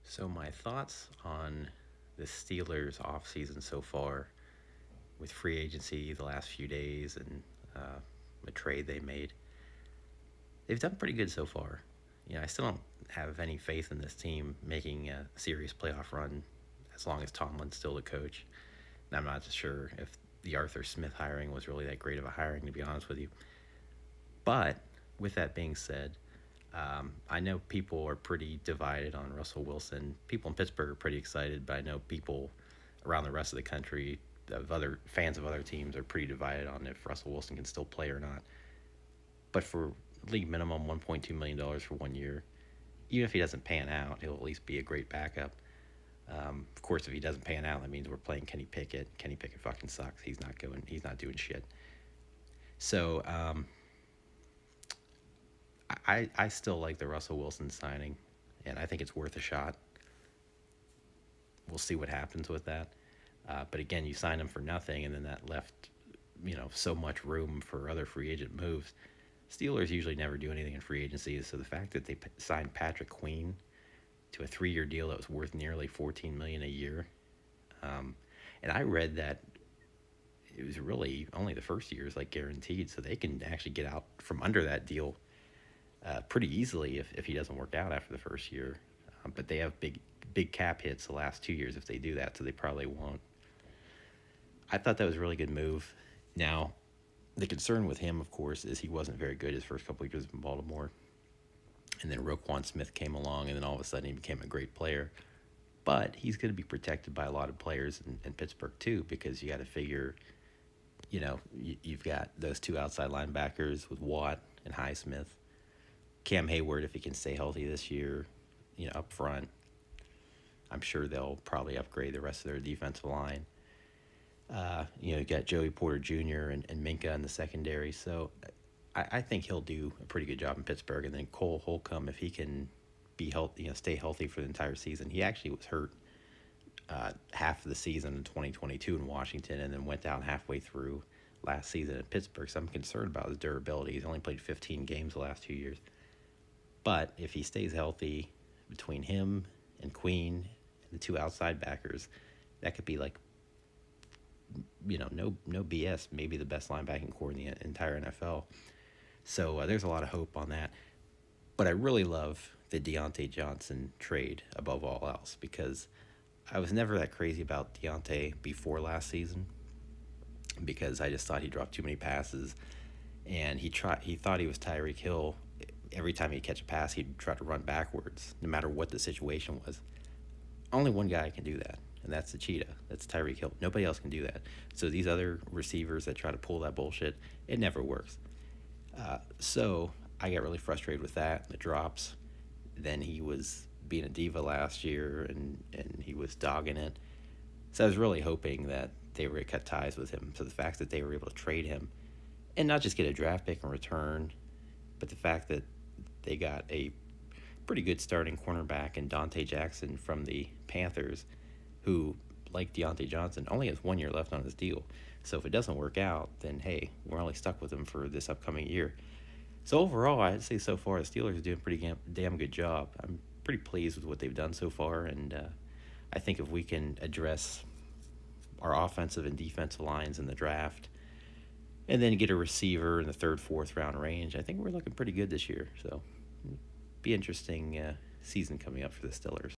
So my thoughts on the Steelers offseason so far with free agency the last few days and a trade they made. They've done pretty good so far. I still don't have any faith in this team making a serious playoff run as long as Tomlin's still the coach. And I'm not sure if the Arthur Smith hiring was really that great of a hiring, to be honest with you. But with that being said, I know people are pretty divided on Russell Wilson. People in Pittsburgh are pretty excited, but I know people around the rest of the country, of other fans of other teams, are pretty divided on if Russell Wilson can still play or not. But for league minimum $1.2 million for 1 year, even if he doesn't pan out, he'll at least be a great backup. Of course, if he doesn't pan out, that means we're playing Kenny Pickett. Kenny Pickett fucking sucks. He's not going. He's not doing shit. So I still like the Russell Wilson signing, and I think it's worth a shot. We'll see what happens with that. But again, you signed him for nothing, and then that left, so much room for other free agent moves. Steelers usually never do anything in free agency, so the fact that they signed Patrick Queen to a 3-year deal that was worth nearly $14 million a year, and I read that it was really only the first year is like guaranteed, so they can actually get out from under that deal pretty easily if he doesn't work out after the first year. But they have big cap hits the last 2 years if they do that, so they probably won't. I thought that was a really good move. Now, the concern with him, of course, is he wasn't very good his first couple of years in Baltimore. And then Roquan Smith came along, and then all of a sudden he became a great player. But he's going to be protected by a lot of players in Pittsburgh, too, because you got to figure, you've got those two outside linebackers with Watt and Highsmith. Cam Hayward, if he can stay healthy this year, up front. I'm sure they'll probably upgrade the rest of their defensive line. You got Joey Porter Jr. and Minka in the secondary. So I think he'll do a pretty good job in Pittsburgh. And then Cole Holcomb, if he can be healthy, stay healthy for the entire season. He actually was hurt half of the season in 2022 in Washington, and then went down halfway through last season in Pittsburgh. So I'm concerned about his durability. He's only played 15 games the last 2 years. But if he stays healthy, between him and Queen and the two outside backers, that could be like, no BS, maybe the best linebacking core in the entire NFL. So there's a lot of hope on that. But I really love the Deontay Johnson trade above all else, because I was never that crazy about Deontay before last season, because I just thought he dropped too many passes, and he thought he was Tyreek Hill. Every time he'd catch a pass, he'd try to run backwards, no matter what the situation was. Only one guy can do that, and that's the cheetah. That's Tyreek Hill. Nobody else can do that. So these other receivers that try to pull that bullshit, it never works. So I got really frustrated with that, the drops. Then he was being a diva last year, and he was dogging it. So I was really hoping that they were going to cut ties with him. So the fact that they were able to trade him and not just get a draft pick in return, but the fact that they got a pretty good starting cornerback in Dante Jackson from the Panthers, who, like Deontay Johnson, only has 1 year left on his deal. So if it doesn't work out, then hey, we're only stuck with him for this upcoming year. So overall, I'd say so far the Steelers are doing a pretty damn good job. I'm pretty pleased with what they've done so far, and I think if we can address our offensive and defensive lines in the draft, and then get a receiver in the 3rd, 4th round range, I think we're looking pretty good this year. So be interesting season coming up for the Steelers.